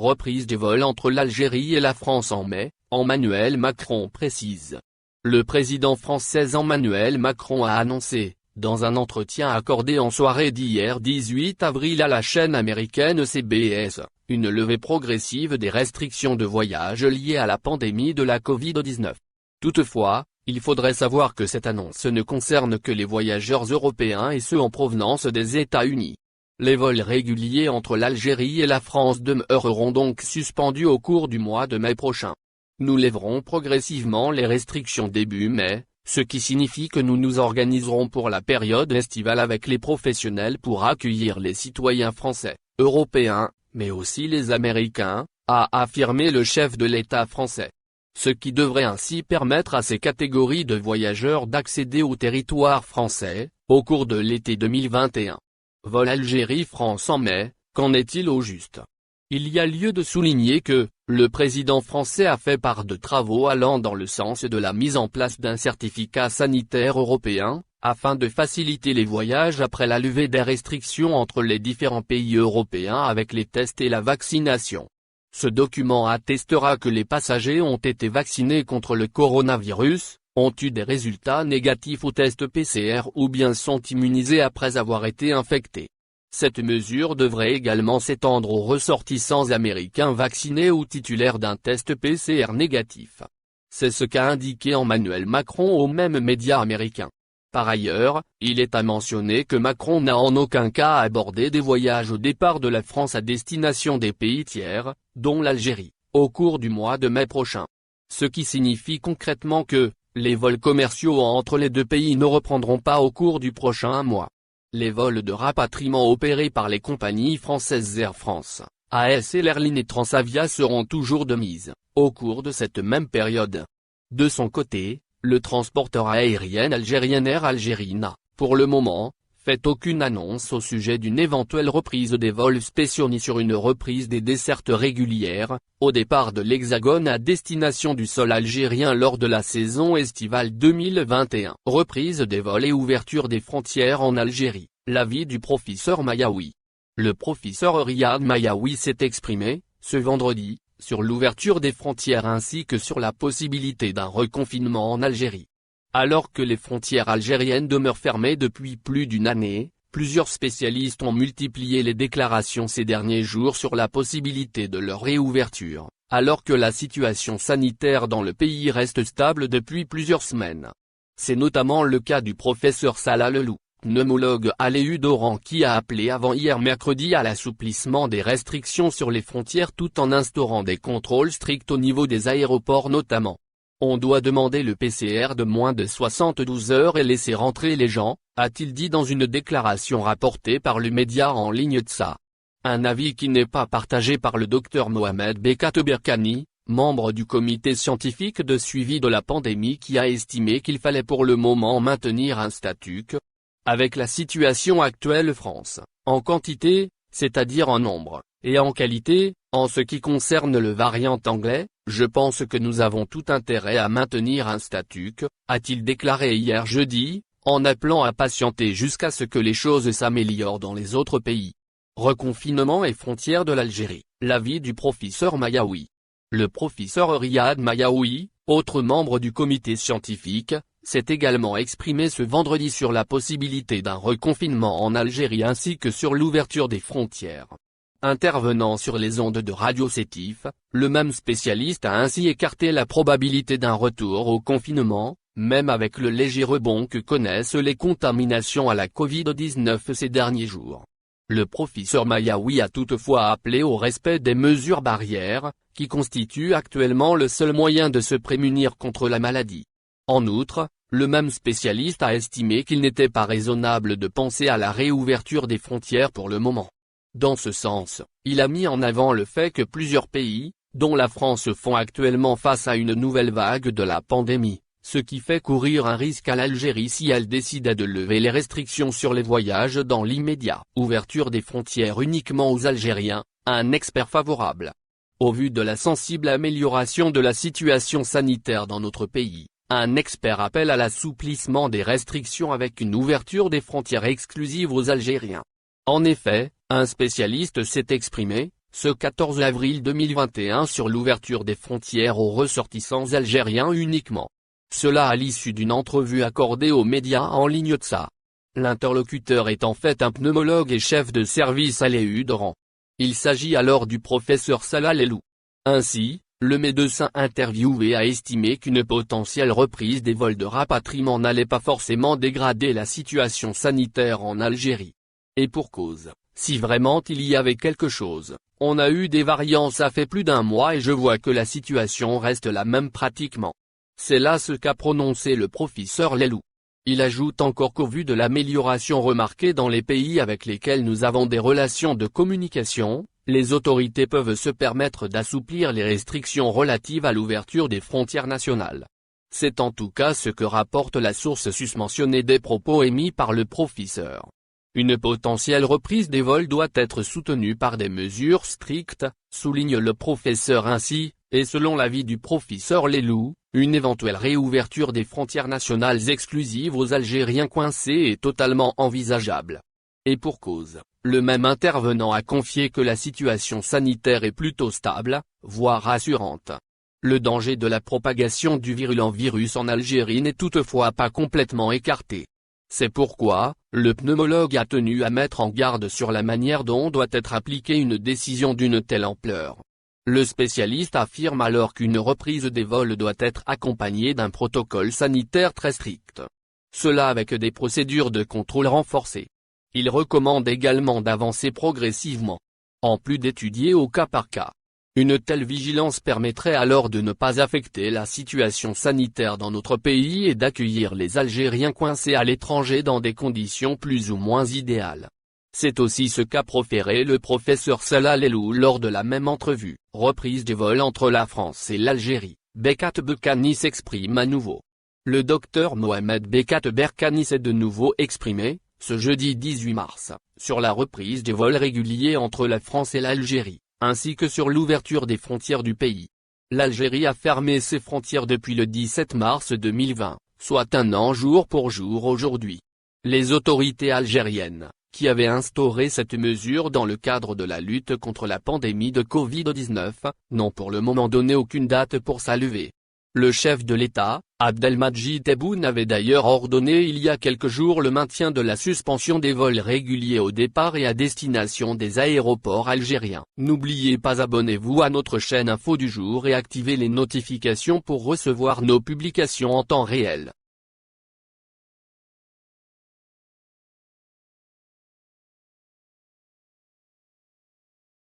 reprise des vols entre l'Algérie et la France en mai, Emmanuel Macron précise. Le président français Emmanuel Macron a annoncé, dans un entretien accordé en soirée d'hier 18 avril à la chaîne américaine CBS, une levée progressive des restrictions de voyage liées à la pandémie de la Covid-19. Toutefois, il faudrait savoir que cette annonce ne concerne que les voyageurs européens et ceux en provenance des États-Unis. Les vols réguliers entre l'Algérie et la France demeureront donc suspendus au cours du mois de mai prochain. Nous lèverons progressivement les restrictions début mai, ce qui signifie que nous nous organiserons pour la période estivale avec les professionnels pour accueillir les citoyens français, européens, mais aussi les Américains, a affirmé le chef de l'État français. Ce qui devrait ainsi permettre à ces catégories de voyageurs d'accéder au territoire français, au cours de l'été 2021. Vol Algérie-France en mai, qu'en est-il au juste? Il y a lieu de souligner que, le président français a fait part de travaux allant dans le sens de la mise en place d'un certificat sanitaire européen, afin de faciliter les voyages après la levée des restrictions entre les différents pays européens avec les tests et la vaccination. Ce document attestera que les passagers ont été vaccinés contre le coronavirus, ont eu des résultats négatifs au test PCR ou bien sont immunisés après avoir été infectés. Cette mesure devrait également s'étendre aux ressortissants américains vaccinés ou titulaires d'un test PCR négatif. C'est ce qu'a indiqué Emmanuel Macron aux mêmes médias américains. Par ailleurs, il est à mentionner que Macron n'a en aucun cas abordé des voyages au départ de la France à destination des pays tiers, dont l'Algérie, au cours du mois de mai prochain. Ce qui signifie concrètement que, les vols commerciaux entre les deux pays ne reprendront pas au cours du prochain mois. Les vols de rapatriement opérés par les compagnies françaises Air France, AS et Airline et Transavia seront toujours de mise, au cours de cette même période. De son côté, le transporteur aérien algérien Air Algérie n'a, pour le moment, fait aucune annonce au sujet d'une éventuelle reprise des vols spéciaux ni sur une reprise des dessertes régulières, au départ de l'Hexagone à destination du sol algérien lors de la saison estivale 2021. Reprise des vols et ouverture des frontières en Algérie, l'avis du professeur Mayaoui. Le professeur Riyad Mayaoui s'est exprimé, ce vendredi, sur l'ouverture des frontières ainsi que sur la possibilité d'un reconfinement en Algérie. Alors que les frontières algériennes demeurent fermées depuis plus d'une année, plusieurs spécialistes ont multiplié les déclarations ces derniers jours sur la possibilité de leur réouverture, alors que la situation sanitaire dans le pays reste stable depuis plusieurs semaines. C'est notamment le cas du professeur Salah Lelou, pneumologue à l'EU d'Oran qui a appelé avant-hier mercredi à l'assouplissement des restrictions sur les frontières tout en instaurant des contrôles stricts au niveau des aéroports notamment. On doit demander le PCR de moins de 72 heures et laisser rentrer les gens, a-t-il dit dans une déclaration rapportée par le média en ligne TSA. Un avis qui n'est pas partagé par le docteur Mohamed Bekat Berkani, membre du comité scientifique de suivi de la pandémie qui a estimé qu'il fallait pour le moment maintenir un statu quo. Avec la situation actuelle France, en quantité, c'est-à-dire en nombre, et en qualité, en ce qui concerne le variant anglais, je pense que nous avons tout intérêt à maintenir un statu quo, a-t-il déclaré hier jeudi, en appelant à patienter jusqu'à ce que les choses s'améliorent dans les autres pays. Reconfinement et frontières de l'Algérie, l'avis du professeur Mayaoui. Le professeur Riyad Mayaoui, autre membre du comité scientifique, s'est également exprimé ce vendredi sur la possibilité d'un reconfinement en Algérie ainsi que sur l'ouverture des frontières. Intervenant sur les ondes de Radio Sétif, le même spécialiste a ainsi écarté la probabilité d'un retour au confinement, même avec le léger rebond que connaissent les contaminations à la Covid-19 ces derniers jours. Le professeur Mayaoui a toutefois appelé au respect des mesures barrières, qui constituent actuellement le seul moyen de se prémunir contre la maladie. En outre, le même spécialiste a estimé qu'il n'était pas raisonnable de penser à la réouverture des frontières pour le moment. Dans ce sens, il a mis en avant le fait que plusieurs pays, dont la France font actuellement face à une nouvelle vague de la pandémie, ce qui fait courir un risque à l'Algérie si elle décidait de lever les restrictions sur les voyages dans l'immédiat. Ouverture des frontières uniquement aux Algériens, un expert favorable. Au vu de la sensible amélioration de la situation sanitaire dans notre pays, un expert appelle à l'assouplissement des restrictions avec une ouverture des frontières exclusives aux Algériens. En effet, un spécialiste s'est exprimé, ce 14 avril 2021 sur l'ouverture des frontières aux ressortissants algériens uniquement. Cela à l'issue d'une entrevue accordée aux médias en ligne de ça. L'interlocuteur est en fait un pneumologue et chef de service à l'EU d'Oran. Il s'agit alors du professeur Salah Lelou. Ainsi, le médecin interviewé a estimé qu'une potentielle reprise des vols de rapatriement n'allait pas forcément dégrader la situation sanitaire en Algérie. Et pour cause, si vraiment il y avait quelque chose, on a eu des variants ça fait plus d'un mois et je vois que la situation reste la même pratiquement. C'est là ce qu'a prononcé le professeur Lelou. Il ajoute encore qu'au vu de l'amélioration remarquée dans les pays avec lesquels nous avons des relations de communication, les autorités peuvent se permettre d'assouplir les restrictions relatives à l'ouverture des frontières nationales. C'est en tout cas ce que rapporte la source susmentionnée des propos émis par le professeur. Une potentielle reprise des vols doit être soutenue par des mesures strictes, souligne le professeur ainsi, et selon l'avis du professeur Lelou, une éventuelle réouverture des frontières nationales exclusives aux Algériens coincés est totalement envisageable. Et pour cause, le même intervenant a confié que la situation sanitaire est plutôt stable, voire rassurante. Le danger de la propagation du virulent virus en Algérie n'est toutefois pas complètement écarté. C'est pourquoi, le pneumologue a tenu à mettre en garde sur la manière dont doit être appliquée une décision d'une telle ampleur. Le spécialiste affirme alors qu'une reprise des vols doit être accompagnée d'un protocole sanitaire très strict. Cela avec des procédures de contrôle renforcées. Il recommande également d'avancer progressivement, en plus d'étudier au cas par cas. Une telle vigilance permettrait alors de ne pas affecter la situation sanitaire dans notre pays et d'accueillir les Algériens coincés à l'étranger dans des conditions plus ou moins idéales. C'est aussi ce qu'a proféré le professeur Salah Lelou lors de la même entrevue. Reprise des vols entre la France et l'Algérie, Bekat Berkani s'exprime à nouveau. Le docteur Mohamed Bekat Berkani s'est de nouveau exprimé, ce jeudi 18 mars, sur la reprise des vols réguliers entre la France et l'Algérie, ainsi que sur l'ouverture des frontières du pays. L'Algérie a fermé ses frontières depuis le 17 mars 2020, soit un an jour pour jour aujourd'hui. Les autorités algériennes, qui avaient instauré cette mesure dans le cadre de la lutte contre la pandémie de Covid-19, n'ont pour le moment donné aucune date pour sa levée. Le chef de l'État, Abdelmadjid Tebboune avait d'ailleurs ordonné il y a quelques jours le maintien de la suspension des vols réguliers au départ et à destination des aéroports algériens. N'oubliez pas abonnez-vous à notre chaîne Info du jour et activez les notifications pour recevoir nos publications en temps réel.